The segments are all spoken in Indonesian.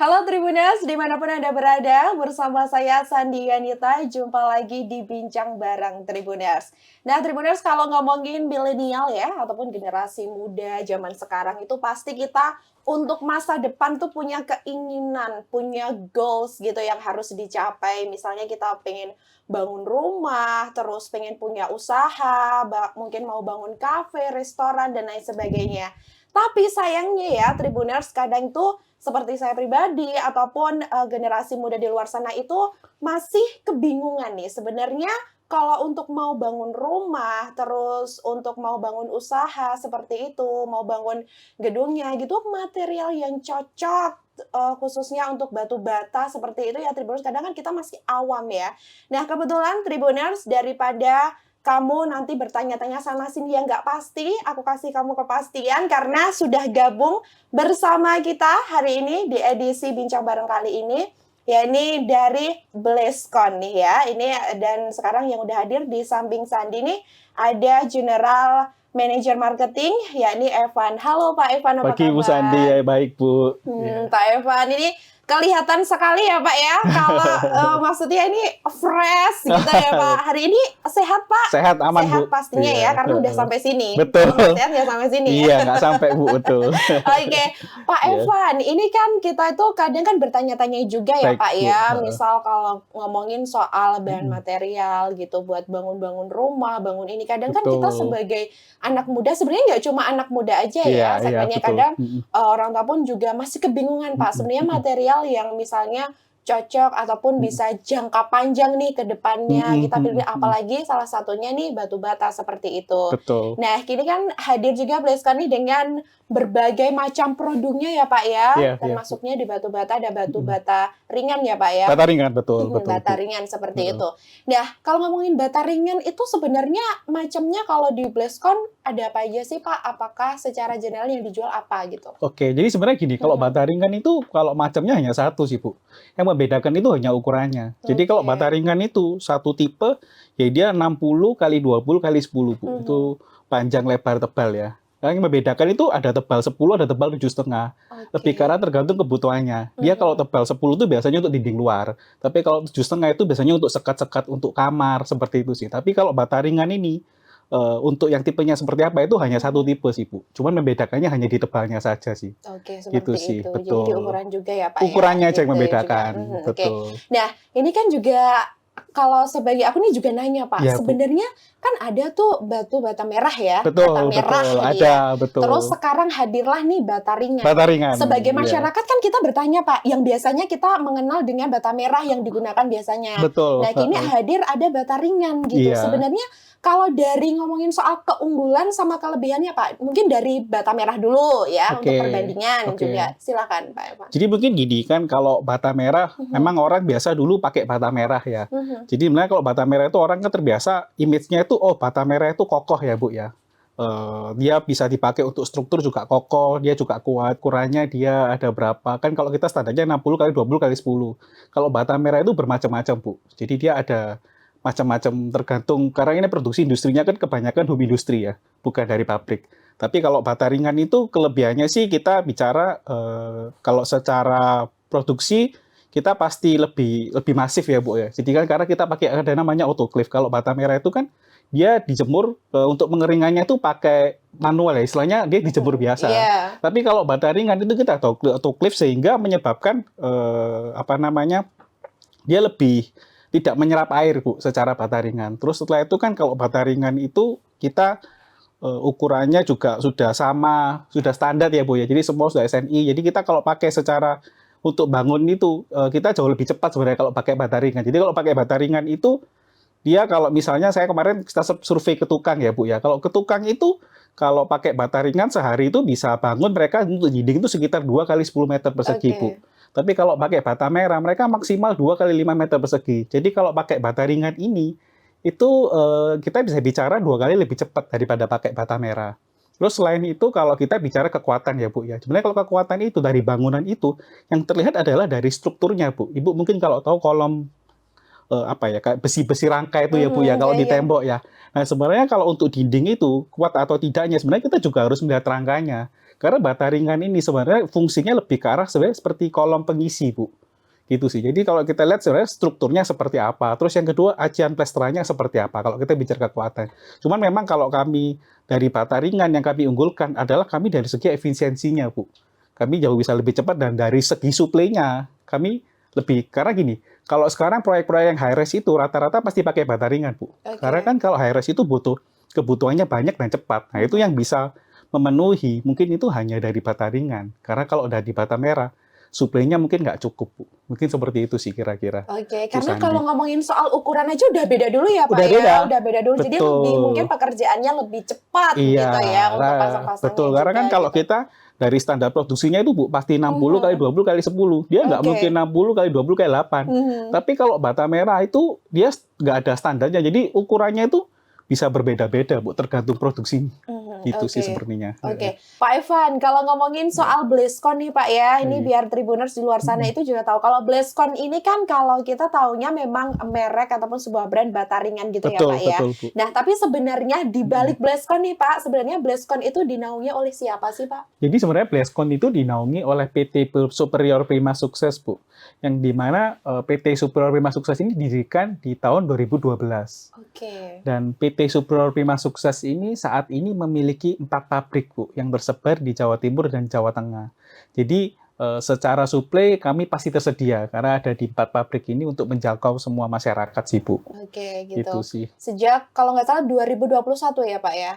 Halo Tribuners, dimanapun Anda berada, bersama saya Sandi Yanita, jumpa lagi di Bincang Bareng Tribuners. Nah Tribuners, kalau ngomongin milenial ya, ataupun generasi muda zaman sekarang itu pasti kita untuk masa depan tuh punya keinginan, punya goals gitu yang harus dicapai. Misalnya kita pengen bangun rumah, terus pengen punya usaha, mungkin mau bangun kafe, restoran, dan lain sebagainya. Tapi sayangnya ya Tribuners, kadang tuh seperti saya pribadi ataupun, generasi muda di luar sana itu masih kebingungan nih sebenarnya kalau untuk mau bangun rumah, terus untuk mau bangun usaha seperti itu, mau bangun gedungnya gitu, material yang cocok, khususnya untuk batu bata seperti itu ya Tribuners, kadang kan kita masih awam ya. Nah kebetulan Tribuners daripada kamu nanti bertanya-tanya sana sini yang nggak pasti, aku kasih kamu kepastian karena sudah gabung bersama kita hari ini di edisi Bincang Bareng kali ini, ya ini dari BlazeCon nih ya. Ini dan sekarang yang udah hadir di samping Sandi nih ada General Manager Marketing, yakni Evan. Halo Pak Evan, apa Pagi Bu Sandi, kabar? baik Bu. Pak Evan ini kelihatan sekali ya Pak ya, kalau maksudnya ini fresh gitu ya Pak. Hari ini sehat Pak? Sehat, aman Sehat Bu. pastinya Iya. ya, karena udah sampai sini. Betul. Kalau nggak sehat nggak sampai sini ya. Iya, nggak sampai Bu, betul. Oke, Pak Iya. Evan, ini kan kita itu kadang kan bertanya-tanya juga ya Baik Pak Bu. ya, misal kalau ngomongin soal bahan Mm-mm. material gitu buat bangun-bangun rumah, bangun ini. Kadang kan kita Betul. sebagai anak muda, sebenarnya nggak cuma anak muda aja Iya, ya, iya segmennya betul. kadang Mm-mm. orang tua pun juga masih kebingungan Pak. Mm-mm. Sebenarnya Mm-mm. material yang misalnya cocok ataupun Mm-mm. bisa jangka panjang nih ke depannya. Mm-mm. Kita pilih Mm-mm. apalagi salah satunya nih batu bata seperti itu. Betul. Nah, kini kan hadir juga BlazeCon nih dengan berbagai macam produknya ya Pak ya, Iya, iya Bu. termasuknya di batu bata ada batu Mm-mm. bata ringan ya Pak ya. Bata ringan, betul, betul Bata Bu. ringan seperti Heeh. itu. Nah, kalau ngomongin bata ringan itu sebenarnya macamnya kalau di BlazeCon ada apa aja sih Pak? Apakah secara general yang dijual apa gitu? Oke, jadi sebenarnya gini, kalau Mhm. bata ringan itu kalau macamnya hanya satu sih Bu. Yang membedakan itu hanya ukurannya. Jadi kalau bata Oke. ringan itu satu tipe, ya dia 60 kali 20 kali 10 Bu. Itu Mhm. panjang lebar tebal ya. Yang membedakan itu ada tebal 10, ada tebal 7,5. Lebih Oke. karena tergantung kebutuhannya. Dia kalau Mhm. tebal 10 itu biasanya untuk dinding luar. Tapi kalau 7,5 itu biasanya untuk sekat-sekat untuk kamar, seperti itu sih. Tapi kalau bata ringan ini, untuk yang tipenya seperti apa itu hanya satu Mhm. tipe sih Bu. Cuman membedakannya hanya di tebalnya saja sih. Oke, Gitu seperti sih, itu. Jadi di betul. ukuran juga ya, Pak, ya, Ukurannya aja yang gitu juga. membedakan, Oke. betul. Nah, ini kan juga kalau sebagai aku nih juga nanya, Pak, Iya, Bu. sebenarnya kan ada tuh batu bata merah ya, bata Betul, merah betul, nih ya. ada, Terus betul. sekarang hadirlah nih bata ringan. Bata ringan, Sebagai iya. masyarakat kan kita bertanya, Pak, yang biasanya kita mengenal dengan bata merah yang digunakan biasanya. Betul, Nah, kini heeh. hadir ada bata ringan gitu. Iya, Sebenarnya kalau dari ngomongin soal keunggulan sama kelebihannya, Pak, mungkin dari bata merah dulu ya untuk oke, perbandingan oke. juga. Silakan, Pak Evan. Jadi mungkin gini kan, kalau bata merah, Mhm. memang orang biasa dulu pakai bata merah ya. Mhm. Jadi sebenarnya kalau bata merah itu orang kan terbiasa image-nya itu, oh bata merah itu kokoh ya Bu ya. Dia bisa dipakai untuk struktur juga kokoh, dia juga kuat, ukurannya dia ada berapa. Kan kalau kita standarnya 60 kali 20 kali 10. Kalau bata merah itu bermacam-macam Bu. Jadi dia ada macam-macam tergantung, karena ini produksi industrinya kan kebanyakan home industri ya, bukan dari pabrik. Tapi kalau bata ringan itu kelebihannya sih kita bicara kalau secara produksi kita pasti lebih masif ya Bu ya. Jadi kan karena kita pakai ada namanya autoclave. Kalau bata merah itu kan dia dijemur untuk pengeringannya itu pakai manual ya, istilahnya dia dijemur biasa. Iya. Tapi kalau bata ringan itu kita autoclave sehingga menyebabkan apa namanya, dia lebih tidak menyerap air Bu secara bata ringan. Terus setelah itu kan kalau bata ringan itu kita ukurannya juga sudah sama, sudah standar ya Bu ya. Jadi semua sudah SNI. Jadi kita kalau pakai secara untuk bangun itu kita jauh lebih cepat sebenarnya kalau pakai bata ringan. Jadi kalau pakai bata ringan itu dia kalau misalnya saya kemarin kita survei ke tukang ya Bu ya. Kalau ke tukang itu kalau pakai bata ringan sehari itu bisa bangun mereka untuk dinding itu sekitar 2 kali 10 meter persegi Bu. Oke. Tapi kalau pakai bata merah mereka maksimal 2 kali 5 meter persegi. Jadi kalau pakai bata ringan ini itu kita bisa bicara 2 kali lebih cepat daripada pakai bata merah. Terus selain itu kalau kita bicara kekuatan ya Bu ya. Sebenarnya kalau kekuatan itu dari bangunan itu yang terlihat adalah dari strukturnya Bu. Ibu mungkin kalau tahu kolom apa ya, kayak besi-besi rangka itu ya Bu ya, kalau Iya, di iya. tembok ya. Nah sebenarnya kalau untuk dinding itu kuat atau tidaknya sebenarnya kita juga harus melihat rangkanya. Karena bata ringan ini sebenarnya fungsinya lebih ke arah sebenarnya seperti kolom pengisi, Bu. Gitu sih. Jadi kalau kita lihat sebenarnya strukturnya seperti apa. Terus yang kedua, acian plesterannya seperti apa kalau kita bicara kekuatan. Cuman memang kalau kami dari bata ringan yang kami unggulkan adalah kami dari segi efisiensinya, Bu. Kami jauh bisa lebih cepat dan dari segi suplainya kami lebih, karena gini, kalau sekarang proyek-proyek yang high res itu rata-rata pasti pakai bata ringan, Bu. Karena kan kalau high res itu butuh kebutuhannya banyak dan cepat. Nah, itu yang bisa memenuhi mungkin itu hanya dari bata ringan. Karena kalau udah di bata merah, suplainya mungkin nggak cukup, Bu. Mungkin seperti itu sih kira-kira. Oke, Bu karena Sandi. kalau ngomongin soal ukuran aja udah beda dulu ya Pak Udah ya, beda. udah beda dulu. Jadi Betul. lebih mungkin pekerjaannya lebih cepat Iya, gitu ya untuk nah, pasang-pasangnya betul. Karena juga kan kalau gitu. kita dari standar produksinya itu, Bu, pasti 60 kali 20 kali 10. Dia nggak Oke. mungkin 60 kali 20 kali 8. Tapi kalau bata merah itu dia nggak ada standarnya. Jadi ukurannya itu bisa berbeda-beda, Bu, tergantung produksi. Gitu sih Oke. sepertinya. Oke, Pak Ivan, kalau ngomongin soal BlizzCon nih Pak ya, ini biar Tribuners di luar sana itu juga tahu. Kalau BlizzCon ini kan kalau kita taunya memang merek ataupun sebuah brand bata ringan gitu ya Betul, Pak ya. betul, Bu. Nah, tapi sebenarnya di balik BlizzCon nih Pak, sebenarnya BlizzCon itu dinaungi oleh siapa sih Pak? Jadi sebenarnya BlizzCon itu dinaungi oleh PT Superior Prima Sukses, Bu. Yang dimana PT Superior Prima Sukses ini didirikan di tahun 2012. Oke. Dan PT Superior Prima Sukses ini saat ini memiliki 4 pabrik, Bu, yang tersebar di Jawa Timur dan Jawa Tengah. Jadi secara suplai kami pasti tersedia karena ada di 4 pabrik ini untuk menjangkau semua masyarakat sih, Bu. Oke, Gitu gitu. sih. Sejak kalau nggak salah 2021 ya Pak ya?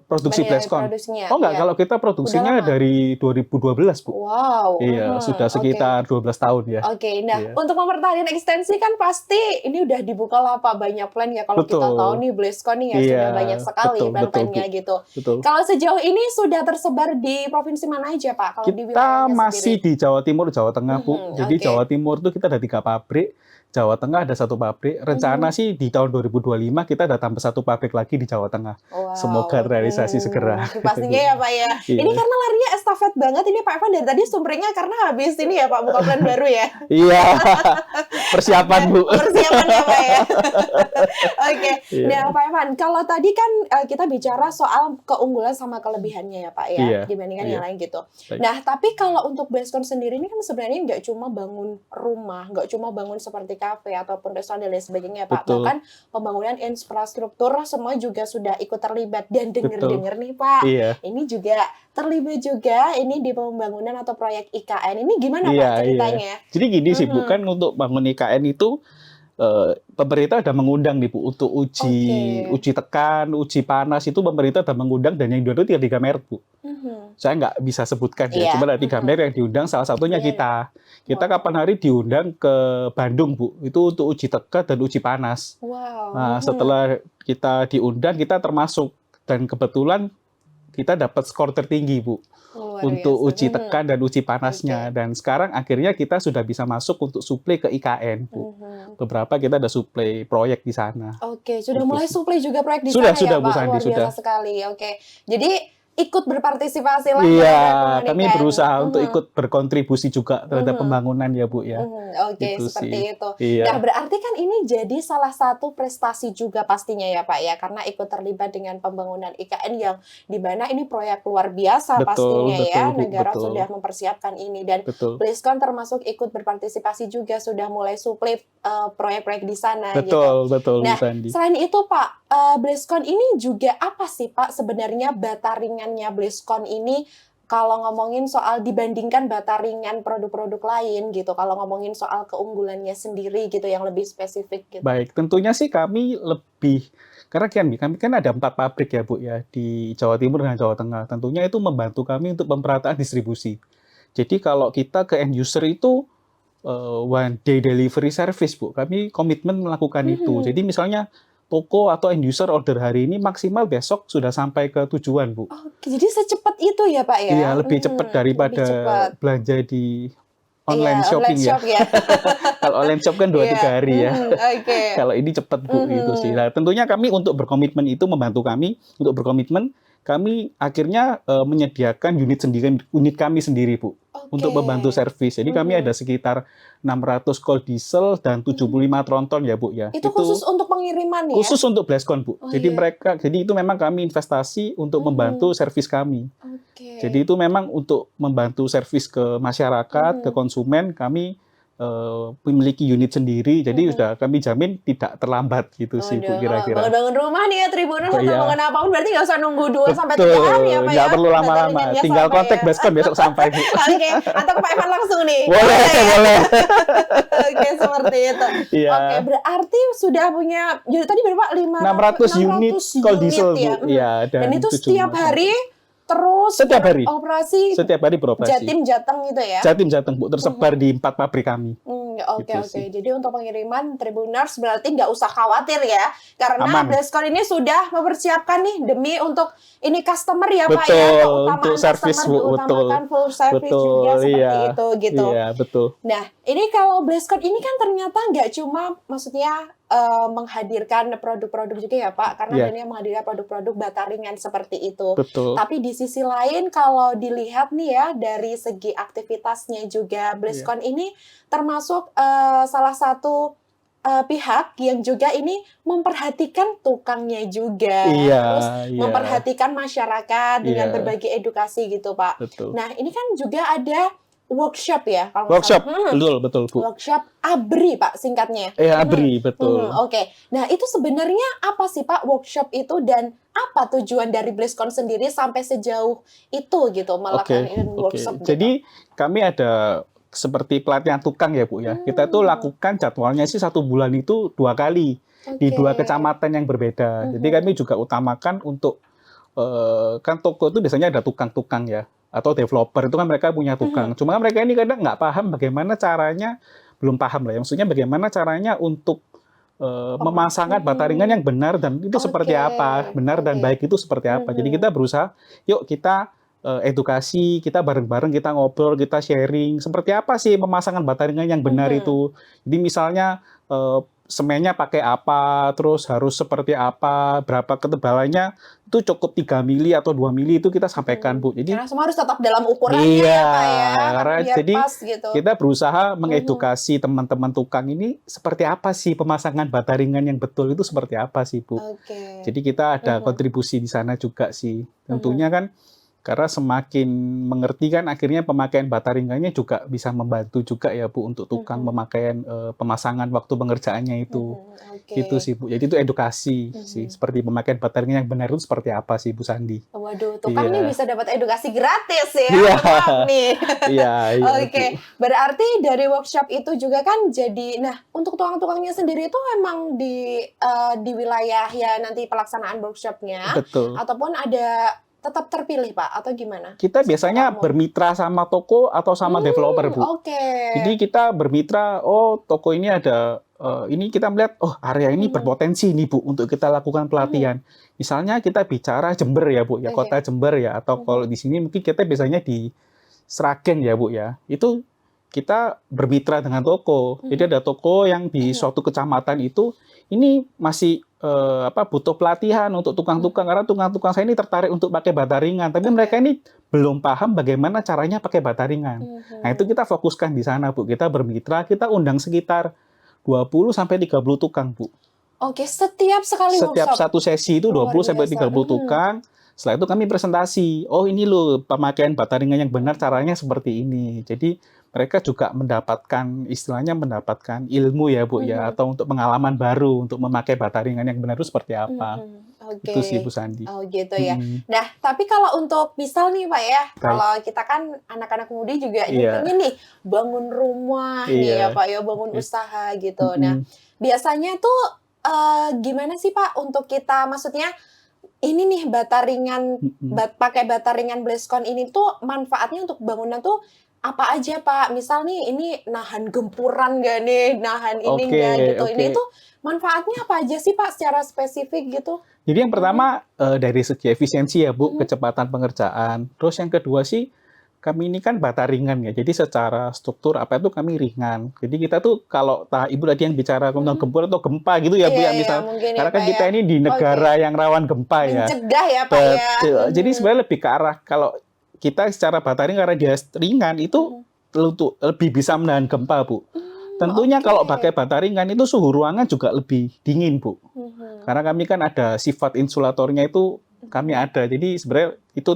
Produksi Dari BlizzCon. produksinya, Oh enggak, iya. kalau kita produksinya Udah lama? dari 2012, Bu. Wow. Iya, sudah oke. sekitar 12 tahun ya. Oke, nah Iya. untuk mempertahankan ekstensi kan pasti ini udah dibuka lah Pak, banyak plan ya kalau kita Betul. tahu nih BlizzCon nih ya Iya, sudah banyak sekali betul, betul, plan-plannya Bu. gitu. Betul. Kalau sejauh ini sudah tersebar di provinsi mana aja Pak? Kalau di Kita wilayahnya masih sendiri? di Jawa Timur, Jawa Tengah, Bu. Jadi Oke. Jawa Timur itu kita ada 3 pabrik, Jawa Tengah ada 1 pabrik. Rencana sih di tahun 2025 kita ada tambah 1 pabrik lagi di Jawa Tengah. Wow. Semoga realisasi segera. Pastinya ya Pak ya. Iya. Ini karena larinya estafet banget ini Pak Evan dari tadi sumringnya karena habis ini ya Pak buka plan baru ya. Iya. Persiapan, Bu. Persiapan ya Pak ya. Oke. Iya. Nah Pak Evan, kalau tadi kan kita bicara soal keunggulan sama kelebihannya ya Pak ya, Iya. dibandingkan Iya. yang lain gitu. Baik. Nah tapi kalau untuk BlizzCon sendiri ini kan sebenarnya nggak cuma bangun rumah, nggak cuma bangun seperti kafe ataupun restoran dan lain sebagainya Pak. Betul. Bahkan pembangunan infrastruktur semua juga sudah ikut terlibat dan Betul. denger-denger nih Pak. Iya. Ini juga terlibat juga ini di pembangunan atau proyek IKN. Ini gimana Iya, Pak ceritanya? Jadi gini sih, Bu, kan untuk bangun IKN itu pemerintah sudah mengundang nih, Bu, untuk uji tekan, uji panas itu pemerintah sudah mengundang dan yang diundang itu 3 merek, Bu. Saya nggak bisa sebutkan ya, Iya. cuma ada 3 merek yang diundang, salah satunya Iya. kita. Kita kapan hari diundang ke Bandung, Bu, itu untuk uji tekan dan uji panas. Wow. Nah, setelah kita diundang, kita termasuk dan kebetulan kita dapat skor tertinggi, Bu, Luar untuk biasa. uji tekan dan uji panasnya. Dan sekarang akhirnya kita sudah bisa masuk untuk suplai ke IKN, Bu. Beberapa kita ada suplai proyek di sana. Oke, sudah Gitu mulai sih. suplai juga proyek di Sudah, sana sudah, ya Bu Pak? Sandi, Luar biasa sudah. sekali. Oke, jadi ikut berpartisipasi lah Iya, dalam kami pembangunan berusaha IKN. untuk ikut berkontribusi juga terhadap pembangunan ya, Bu ya. Oke, Gitu seperti sih. itu. Iya. Nah, berarti kan ini jadi salah satu prestasi juga pastinya ya Pak ya, karena ikut terlibat dengan pembangunan IKN yang di mana ini proyek luar biasa Betul, pastinya ya. betul, Bu, Negara betul. sudah mempersiapkan ini dan Betul. BlizzCon termasuk ikut berpartisipasi juga sudah mulai suplai proyek-proyek di sana gitu. Betul, betul, Bu Nah, Sandi. selain itu Pak, BlizzCon ini juga apa sih Pak sebenarnya bata ringannya BlizzCon ini kalau ngomongin soal dibandingkan bata ringan produk-produk lain gitu, kalau ngomongin soal keunggulannya sendiri gitu yang lebih spesifik gitu. Baik, tentunya sih kami lebih, karena kami kan ada 4 pabrik ya, Bu ya, di Jawa Timur dan Jawa Tengah. Tentunya itu membantu kami untuk pemerataan distribusi. Jadi kalau kita ke end user itu one day delivery service, Bu. Kami komitmen melakukan itu. Jadi misalnya toko atau end user order hari ini maksimal besok sudah sampai ke tujuan, Bu. Oke, jadi secepat itu ya Pak ya? Iya, lebih cepat daripada lebih cepat. belanja di online Iya, shopping online ya. shop ya. Kalau online shop kan 2-3 Iya, hari ya. Oke. Kalau ini cepat, Bu, itu sih. Nah, tentunya kami untuk berkomitmen itu membantu kami untuk berkomitmen kami akhirnya menyediakan unit kami sendiri, Bu, untuk membantu servis. Jadi kami ada sekitar 600 kol diesel dan 75 tronton ya, Bu, ya. Itu khusus untuk pengiriman ya? Khusus untuk Bleskon, Bu. Oh, jadi iya. jadi itu memang kami investasi untuk membantu servis kami. Jadi itu memang untuk membantu servis ke masyarakat, ke konsumen, kami memiliki unit sendiri, jadi sudah kami jamin tidak terlambat gitu sih, Bu, kira-kira. Bangun-bangun rumah nih ya Tribuners, atau bangun apapun berarti nggak usah nunggu 2 sampai 3 Betul, hari ya Pak ya? nggak perlu lama-lama, tinggal kontak Bleskon besok sampai, Bu. Oke, atau ke Pak Evan langsung nih. Boleh, boleh. Oke, seperti itu. Iya. Oke, berarti sudah punya, jadi tadi berapa? 600 unit kol diesel, ya? Bu. Iya, Dan itu setiap hari terus setiap hari operasi, setiap hari beroperasi. Jatim Jateng gitu ya? Jatim Jateng, Bu, tersebar di 4 pabrik kami. Oke. Jadi untuk pengiriman Tribuners berarti nggak usah khawatir ya, karena Bleskon ini sudah mempersiapkan nih demi untuk ini customer ya Pak ya, untuk servis, Bu, diutamakan full service juga seperti itu gitu. Iya, betul. Nah, ini kalau Bleskon ini kan ternyata nggak cuma maksudnya menghadirkan produk-produk juga ya Pak, karena ini menghadirkan produk-produk bataringan seperti itu. Betul. Tapi di sisi lain kalau dilihat nih ya dari segi aktivitasnya juga, Bleskon ini termasuk salah satu pihak yang juga ini memperhatikan tukangnya juga, terus memperhatikan masyarakat dengan berbagai edukasi gitu Pak. Betul. Nah ini kan juga ada workshop ya, kalau workshop, betul Bu. Workshop ABRI Pak singkatnya. ABRI, betul. Oke. Nah itu sebenarnya apa sih Pak workshop itu, dan apa tujuan dari Bleskon sendiri sampai sejauh itu gitu melakukan workshop? Jadi kami ada seperti pelatihan tukang ya Bu ya. Kita tuh lakukan jadwalnya sih 1 bulan itu 2 kali di 2 kecamatan yang berbeda. Jadi kami juga utamakan untuk kan toko itu biasanya ada tukang-tukang ya, atau developer itu kan mereka punya tukang. Cuma mereka ini kadang nggak paham bagaimana caranya, belum paham lah ya. Maksudnya bagaimana caranya untuk memasangkan bataringan yang benar dan itu seperti apa, benar dan baik itu seperti apa. Jadi kita berusaha, yuk kita edukasi, kita bareng-bareng, kita ngobrol, kita sharing, seperti apa sih pemasangan bataringan yang benar itu. Jadi misalnya semennya pakai apa, terus harus seperti apa, berapa ketebalannya, itu cukup 3 mili atau 2 mili itu kita sampaikan, Bu. Jadi karena semua harus tetap dalam ukurannya ya, Pak ya. Karena biar jadi pas gitu. Kita berusaha mengedukasi teman-teman tukang ini seperti apa sih pemasangan bataringan yang betul itu seperti apa sih, Bu. Jadi kita ada kontribusi di sana juga sih. Tentunya kan karena semakin mengerti kan akhirnya pemakaian bataringannya juga bisa membantu juga ya Bu untuk tukang pemakaian pemasangan waktu pengerjaannya itu. Gitu sih Bu. Jadi itu edukasi sih, seperti pemakaian bataringan yang benar itu seperti apa sih Bu Sandi. Waduh, tukang nih bisa dapat edukasi gratis ya. Oke. Berarti dari workshop itu juga kan jadi, nah untuk tukang-tukangnya sendiri itu memang di wilayah ya nanti pelaksanaan workshopnya. Betul. Ataupun ada tetap terpilih Pak atau gimana? Kita biasanya bermitra sama toko atau sama developer Bu. Jadi kita bermitra, oh toko ini ada, ini kita melihat, oh area ini berpotensi nih Bu untuk kita lakukan pelatihan. Misalnya kita bicara Jember ya Bu, ya kota Jember ya, atau kalau di sini mungkin kita biasanya di Sragen ya Bu ya. Itu kita bermitra dengan toko. Jadi ada toko yang di suatu kecamatan itu, ini masih butuh pelatihan untuk tukang-tukang, karena tukang-tukang saya ini tertarik untuk pakai bataringan, tapi mereka ini belum paham bagaimana caranya pakai bataringan. Nah itu kita fokuskan di sana Bu, kita bermitra, kita undang sekitar 20 sampai 30 tukang Bu. Oke, setiap sekali setiap workshop? Satu sesi itu 20 sampai 30 tukang. Setelah itu kami presentasi, oh ini loh pemakaian bataringan yang benar caranya seperti ini. Jadi mereka juga mendapatkan, istilahnya mendapatkan ilmu ya Bu ya, atau untuk pengalaman baru untuk memakai bataringan yang benar itu seperti apa. Itu sih Bu Sandi. Oh gitu ya. Nah tapi kalau untuk misal nih Pak ya, kalau kita kan anak-anak muda juga ingin nih bangun rumah nih ya Pak ya, bangun usaha gitu. Nah biasanya tuh gimana sih Pak untuk kita, maksudnya ini nih bataringan, pakai bataringan Bleskon ini tuh manfaatnya untuk bangunan tuh apa aja Pak? Misal nih ini nahan gempuran nggak nih, nahan ini nggak gitu. Ini tuh manfaatnya apa aja sih Pak secara spesifik gitu? Jadi yang pertama dari segi efisiensi ya Bu, kecepatan pengerjaan. Terus yang kedua sih kami ini kan bata ringan ya, jadi secara struktur apa itu kami ringan. Jadi kita tuh kalau Ibu tadi yang bicara tentang gempur atau gempa gitu ya Bu Iya, ya iya, misal, mungkin ya karena kan Pak ya. kita ini di Oke, negara yang rawan gempa ya. mencegah ya Pak ya. Betul. Jadi sebenarnya lebih ke arah kalau kita secara bata ringan karena dia ringan itu lebih bisa menahan gempa Bu. Tentunya kalau pakai bata ringan itu suhu ruangan juga lebih dingin Bu. Karena kami kan ada sifat insulatornya itu kami ada. Jadi sebenarnya itu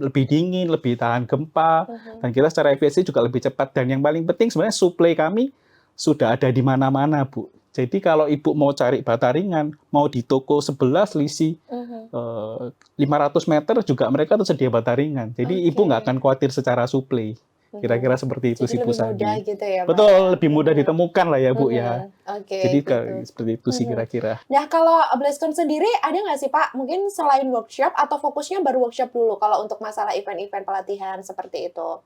lebih dingin, lebih tahan gempa, dan kita secara efisiensi juga lebih cepat. Dan yang paling penting sebenarnya suplai kami sudah ada di mana-mana, Bu. Jadi kalau Ibu mau cari bata ringan, mau di toko sebelah selisih 500 meter juga mereka tersedia bata ringan. Jadi Ibu nggak akan khawatir secara suplai. Kira-kira seperti itu Jadi sih Bu lebih mudah Sandi. gitu ya Pak Betul, ya. lebih mudah ditemukan lah ya Bu ya. Oke, Jadi gitu. seperti itu sih kira-kira. Nah, kalau BlizzCon sendiri ada nggak sih Pak, mungkin selain workshop atau fokusnya baru workshop dulu kalau untuk masalah event-event pelatihan seperti itu?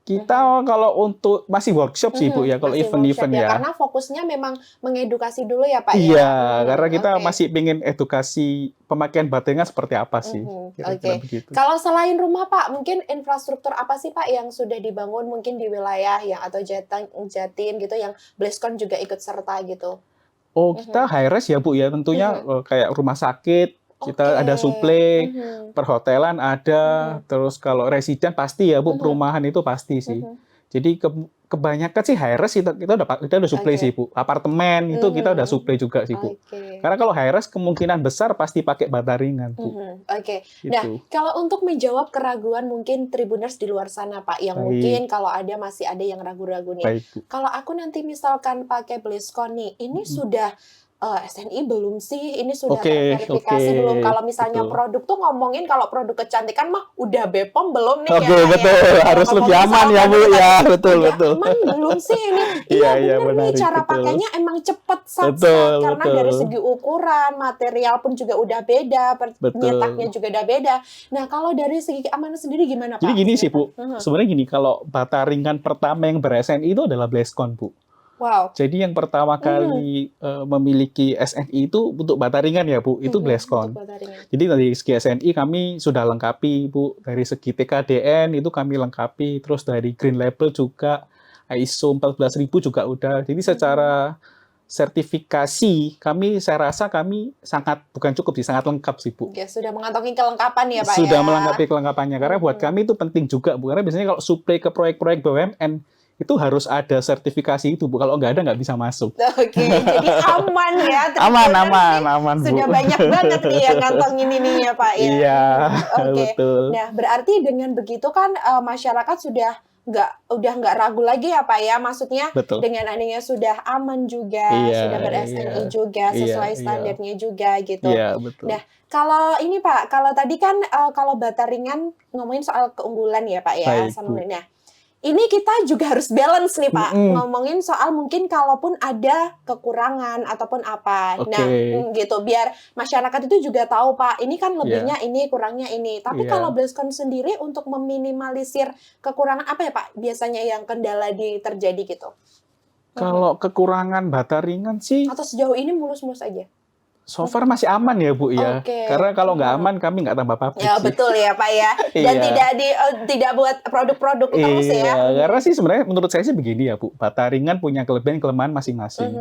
Kita kalau untuk masih workshop sih Bu ya, kalau Masih workshop event-event ya. karena fokusnya memang mengedukasi dulu ya Pak ya? Iya, karena kita Oke. masih pengen edukasi pemakaian baterai seperti apa sih, kira-kira Oke. begitu. Kalau selain rumah Pak, mungkin infrastruktur apa sih Pak yang sudah dibangun mungkin di wilayah yang atau Jatim gitu yang BlizzCon juga ikut serta gitu? Oh, kita high-res ya Bu ya, tentunya kayak rumah sakit, kita ada Oke. suplai, perhotelan ada, terus kalau residen pasti ya Bu, perumahan itu pasti sih. Jadi kebanyakan sih high-res kita udah suplai sih Bu. Apartemen itu kita udah suplai juga sih Bu. Oke. Karena kalau high-res kemungkinan besar pasti pakai bata ringan Bu. Oke. Nah, Gitu. kalau untuk menjawab keraguan mungkin Tribuners di luar sana Pak, yang Baik. mungkin kalau masih ada yang ragu-ragu nih. Baik Bu. Kalau aku nanti misalkan pakai BlizzCon nih, ini sudah SNI belum sih? Ini sudah terverifikasi belum? Kalau misalnya betul. produk tuh ngomongin kalau produk kecantikan mah udah BPOM belum nih Oke, ya? betul. Kalau Harus lebih ngomongin aman soal ya Bu produk ya, kecantikan, betul udah betul. aman belum sih ini? Iya, Iya bener nih, menarik, cara betul. pakainya emang cepet Betul, sat-sat. Karena betul. dari segi ukuran, material pun juga udah beda, Betul. nyetaknya juga udah beda. Nah, kalau dari segi keamanan sendiri gimana Pak? Jadi gini sih Bu, Mhm. sebenarnya gini, kalau bata ringan pertama yang ber-SNI itu adalah BlizzCon Bu. Wow. Jadi yang pertama kali memiliki SNI itu untuk bata ringan ya Bu, itu BlizzCon. Untuk bata ringan. Jadi dari segi SNI kami sudah lengkapi Bu, dari segi TKDN itu kami lengkapi, terus dari Green Label juga, ISO 14000 juga udah. Jadi secara sertifikasi saya rasa kami bukan cukup sih, sangat lengkap sih Bu. Ya, sudah mengantongi kelengkapan ya Pak Sudah ya? melengkapi kelengkapannya, karena buat kami itu penting juga Bu, karena biasanya kalau suplai ke proyek-proyek BUMN itu harus ada sertifikasi itu Bu, kalau nggak ada nggak bisa masuk. Oke, jadi aman ya. Aman Bu. Sudah banyak banget nih yang ngantongin ininya Pak ya. Iya, Oke. betul. Nah, berarti dengan begitu kan masyarakat sudah nggak ragu lagi ya Pak ya, maksudnya Betul. dengan adanya sudah aman juga, Iya, sudah ber-SNI iya. juga, sesuai Iya, standarnya juga gitu. Iya, betul. Nah, kalau ini Pak, kalau tadi kan kalau bata ringan ngomongin soal keunggulan ya Pak ya, Baik, sama Bu. nah, ini kita juga harus balance nih Pak, ngomongin soal mungkin kalaupun ada kekurangan ataupun apa. Nah, gitu, biar masyarakat itu juga tahu Pak, ini kan lebihnya ini, kurangnya ini. Tapi kalau BlizzCon sendiri untuk meminimalisir kekurangan apa ya Pak biasanya yang kendala terjadi gitu? Kalau kekurangan bata ringan sih, Atau sejauh ini mulus-mulus aja? so far masih aman ya Bu ya. Oke. Karena kalau nggak aman kami nggak tambah pabrik Ya sih. betul ya Pak ya. Dan Iya. tidak buat produk-produk terus ya. Iya, karena sih sebenarnya menurut saya sih begini ya Bu, bata ringan punya kelebihan kelemahan masing-masing.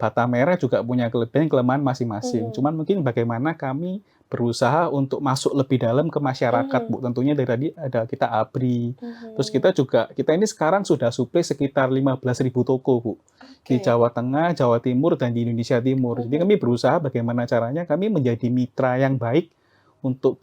Bata merah juga punya kelebihan kelemahan masing-masing. Cuman mungkin bagaimana kami berusaha untuk masuk lebih dalam ke masyarakat Bu. Tentunya dari tadi ada kita ABRI. Terus kita ini sekarang sudah suplai sekitar 15.000 toko Bu. Di Jawa Tengah, Jawa Timur, dan di Indonesia Timur. Jadi kami berusaha bagaimana caranya kami menjadi mitra yang baik untuk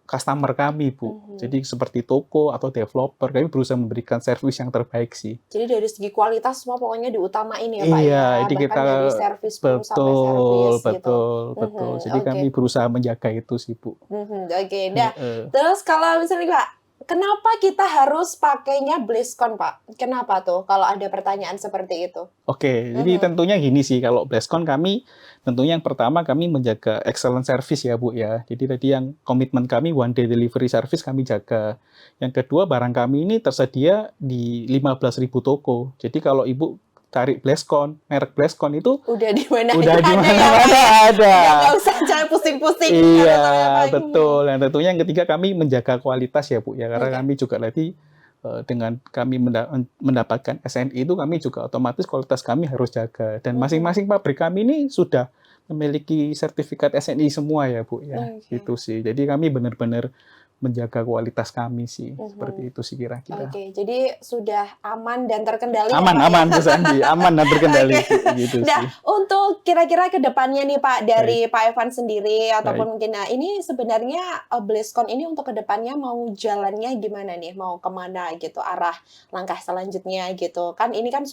customer kami Bu. Jadi seperti toko atau developer, kami berusaha memberikan servis yang terbaik sih. Jadi dari segi kualitas semua pokoknya diutamain ya Pak ya. Iya, jadi Bahkan kita dari servis pun sampai servis gitu. betul. Jadi kami berusaha menjaga itu sih Bu. Oke, nah terus kalau misalnya Pak, kenapa kita harus pakainya BlizzCon Pak? Kenapa tuh kalau ada pertanyaan seperti itu? Oke, jadi tentunya gini sih, kalau BlizzCon kami tentunya yang pertama kami menjaga excellent service ya Bu ya. Jadi tadi yang komitmen kami one day delivery service kami jaga. Yang kedua, barang kami ini tersedia di 15.000 toko. Jadi kalau Ibu cari Bleskon, merek Bleskon itu Udah di mana udah aja di ada ya, mana-mana Pak ya? ada. Udah nggak usah cari pusing-pusing. Iya, Ada ya, Pak. betul. Dan tentunya yang ketiga kami menjaga kualitas ya Bu ya, karena Oke. kami juga nanti dengan kami mendapatkan SNI itu kami juga otomatis kualitas kami harus jaga. Dan masing-masing pabrik kami ini sudah memiliki sertifikat SNI semua ya Bu ya. Oke. Gitu sih. Jadi kami benar-benar menjaga kualitas kami sih. Seperti itu sih kira-kira. Oke, jadi sudah aman dan terkendali ya, Aman, Pak, ya? aman Bu Sandi, aman dan terkendali Oke. gitu Nah, sih. untuk kira-kira ke depannya nih Pak, dari Pak Evan sendiri ataupun mungkin, nah ini sebenarnya Bleskon ini untuk ke depannya mau jalannya gimana nih? Mau kemana gitu, arah langkah selanjutnya gitu. Kan ini kan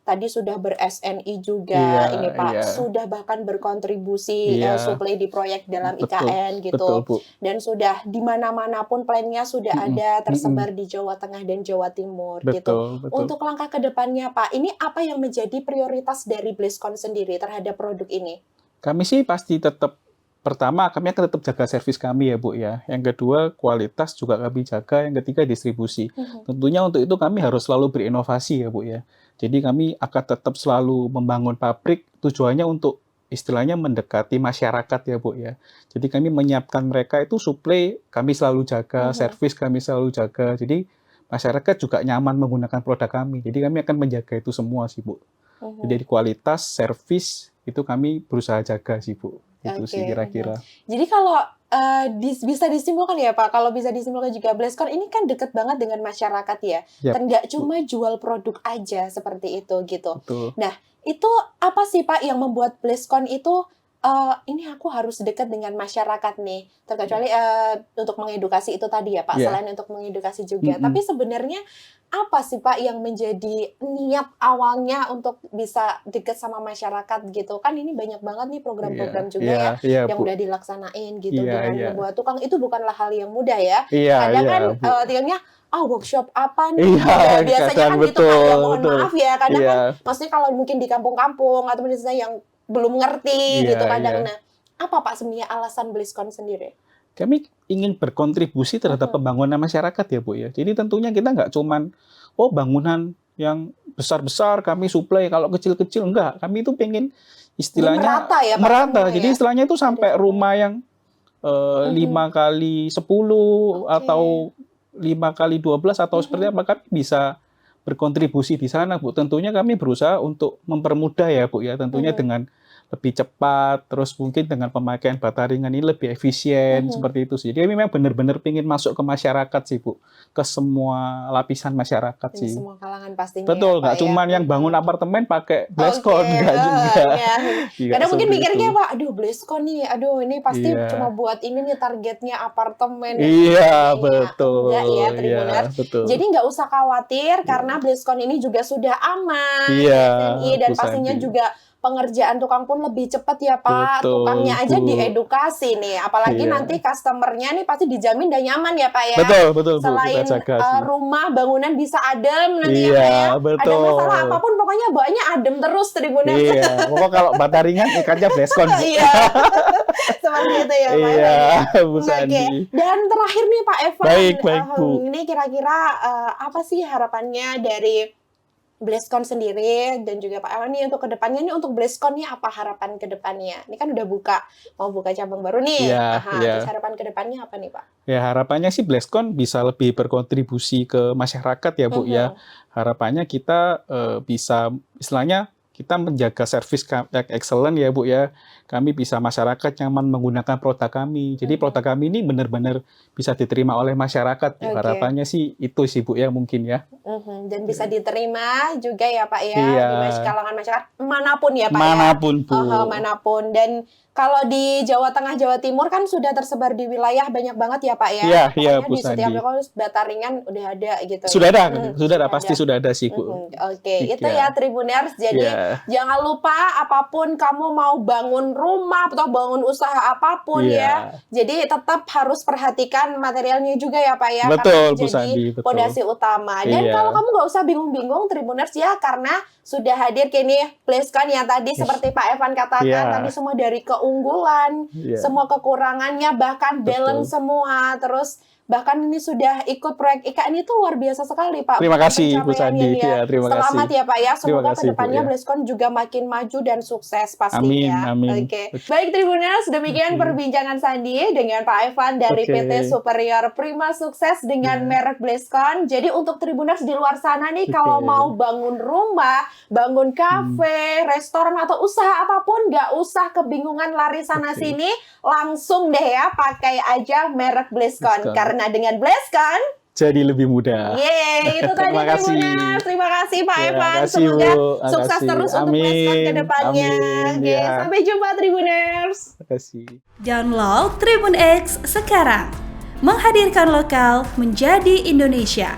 tadi sudah ber-SNI juga Iya, ini Pak, iya. sudah bahkan berkontribusi Iya. suplai di proyek dalam Betul, IKN gitu. betul Bu. Dan sudah di mana-mana pun plannya sudah ada tersebar di Jawa Tengah dan Jawa Timur gitu. Betul, betul. Untuk langkah ke depannya Pak, ini apa yang menjadi prioritas dari Bleskon sendiri terhadap produk ini? Kami sih pasti tetap, pertama kami akan tetap jaga servis kami ya Bu ya. Yang kedua kualitas juga kami jaga. Yang ketiga distribusi. Tentunya untuk itu kami harus selalu berinovasi ya Bu ya. Jadi kami akan tetap selalu membangun pabrik, tujuannya untuk istilahnya mendekati masyarakat ya Bu ya. Jadi kami menyiapkan mereka itu suplai, kami selalu jaga, servis kami selalu jaga. Jadi masyarakat juga nyaman menggunakan produk kami. Jadi kami akan menjaga itu semua sih Bu. Jadi kualitas, servis itu kami berusaha jaga sih Bu. Itu sih kira-kira. Jadi kalau bisa disimpulkan ya Pak, kalau bisa disimpulkan juga Bleskon ini kan deket banget dengan masyarakat ya. Yap. Dan nggak cuma jual produk aja seperti itu gitu. Betul. Nah, itu apa sih Pak yang membuat Bleskon itu ini aku harus dekat dengan masyarakat nih. Terkecuali untuk mengedukasi itu tadi ya Pak, Iya. selain untuk mengedukasi juga. Tapi sebenarnya apa sih Pak yang menjadi niat awalnya untuk bisa dekat sama masyarakat gitu? Kan ini banyak banget nih program-program juga ya yang Bu. udah dilaksanain gitu Iya, dengan iya. membuat tukang. Itu bukanlah hal yang mudah ya. Iya, Kadang iya, kan Bu. tinggalnya workshop apa nih? Iya, Ya, biasanya kadang kan gitu kan ya betul, mohon betul. maaf ya. Kadang Iya. kan maksudnya kalau mungkin di kampung-kampung atau misalnya yang belum ngerti Iya, gitu kadang. iya. Nah, apa Pak sebenarnya alasan Bleskon sendiri? Kami ingin berkontribusi terhadap pembangunan masyarakat ya Bu ya. Jadi tentunya kita nggak cuman bangunan yang besar-besar kami suplai, kalau kecil-kecil enggak. Kami itu pengen istilahnya merata ya, Pak, merata. semua Jadi ya? istilahnya itu sampai rumah yang 5x10 Oke. atau 5x12 atau seperti apa, kami bisa berkontribusi di sana Bu. Tentunya kami berusaha untuk mempermudah ya Bu ya. Tentunya dengan lebih cepat, terus mungkin dengan pemakaian bataringan ini lebih efisien, seperti itu sih. Jadi memang benar-benar ingin masuk ke masyarakat sih Bu, ke semua lapisan masyarakat Di sih. semua kalangan pastinya Betul, ya, nggak Pak, cuman ya. yang bangun apartemen pakai Bleskon, Oke, nggak juga. iya. Iya, Kadang mungkin seperti mikirnya itu. Pak, aduh Bleskon nih, aduh ini pasti Iya. cuma buat ini nih targetnya apartemen dan Iya, sebagainya. betul. Enggak ya, Iya, Tribuners. betul. Jadi nggak usah khawatir karena Bleskon ini juga sudah aman, Iya, SNI, dan Bu pastinya Sandi. juga pengerjaan tukang pun lebih cepat ya Pak. Betul, Tukangnya aja Bu. diedukasi nih, apalagi Iya. nanti customer-nya nih pasti dijamin dan nyaman ya Pak ya. Betul, betul Bu, Selain kita jaga sih. rumah, bangunan bisa adem nanti ya Iya, Pak ya. Ada betul. masalah apapun pokoknya bawaannya adem terus Tribuners. Iya, pokoknya kalau bata ringan ikannya Bleskon. Bu. Iya. Seperti itu ya Pak. Iya, Bu Oke. Sandi. Dan terakhir nih Pak Evan, Baik, Bu. ini kira-kira apa sih harapannya dari Bleskon sendiri dan juga Pak Evan nih untuk kedepannya nih, untuk Bleskon nih apa harapan kedepannya? Ini kan udah mau buka cabang baru nih. Iya, iya. Terus harapan kedepannya apa nih Pak? Ya, harapannya sih Bleskon bisa lebih berkontribusi ke masyarakat ya Bu ya. Harapannya kita bisa istilahnya kita menjaga servis excellent ya Bu ya. Kami bisa masyarakat nyaman menggunakan produk kami. Jadi produk kami ini benar-benar bisa diterima oleh masyarakat. Bu. Oke. Harapannya sih itu sih Bu ya mungkin ya. Dan bisa diterima juga ya Pak ya Iya. di kalangan masyarakat manapun ya Pak ya. Manapun Bu. Manapun. Dan kalau di Jawa Tengah, Jawa Timur kan sudah tersebar di wilayah banyak banget ya Pak ya. Iya, iya, Pokoknya Bu di setiap Sandi. lokal bataringan udah ada gitu. Sudah ya. ada, sudah ada, pasti sudah ada sih Bu. Oke, itu Iya. ya Tribuners. Jadi Iya. jangan lupa apapun kamu mau bangun rumah atau bangun usaha apapun Iya. ya. Jadi tetap harus perhatikan materialnya juga ya Pak ya. Betul, karena Bu jadi Sandi, betul. pondasi utama. Dan Iya. kalau kamu nggak usah bingung-bingung Tribuners ya, karena sudah hadir kini Bleskon yang tadi seperti Pak Evan katakan, Iya. tadi semua dari keunggulan, Iya. semua kekurangannya, bahkan balance semua, terus bahkan ini sudah ikut proyek IKN itu luar biasa sekali Pak. Terima kasih Bu Pencapaiannya Sandi. ya. Ya, terima kasih. Selamat ya Pak ya. Terima Semoga kasih, Bu, kedepannya ya. BLESCON juga makin maju dan sukses Amin, pastinya. amin. Oke. Baik Tribuners, demikian perbincangan Sandi dengan Pak Evan dari Oke. PT Superior Prima Sukses dengan merek BLESCON. Jadi untuk Tribuners di luar sana nih, kalau Oke. mau bangun rumah, bangun kafe, restoran atau usaha apapun, nggak usah kebingungan lari sana Oke. sini, langsung deh ya pakai aja merek BLESCON. BLESCON. Karena dengan BLESCON, Jadi lebih mudah. yeay, itu tadi Terima kasih. Tribuners. Terima kasih Pak Ya, Evan. kasih, Semoga Bu. sukses Makasih. terus untuk BLESCON ke depannya. Amin. Oke, Ya. sampai jumpa Tribuners. Terima kasih. Download Tribun X sekarang. Menghadirkan lokal menjadi Indonesia.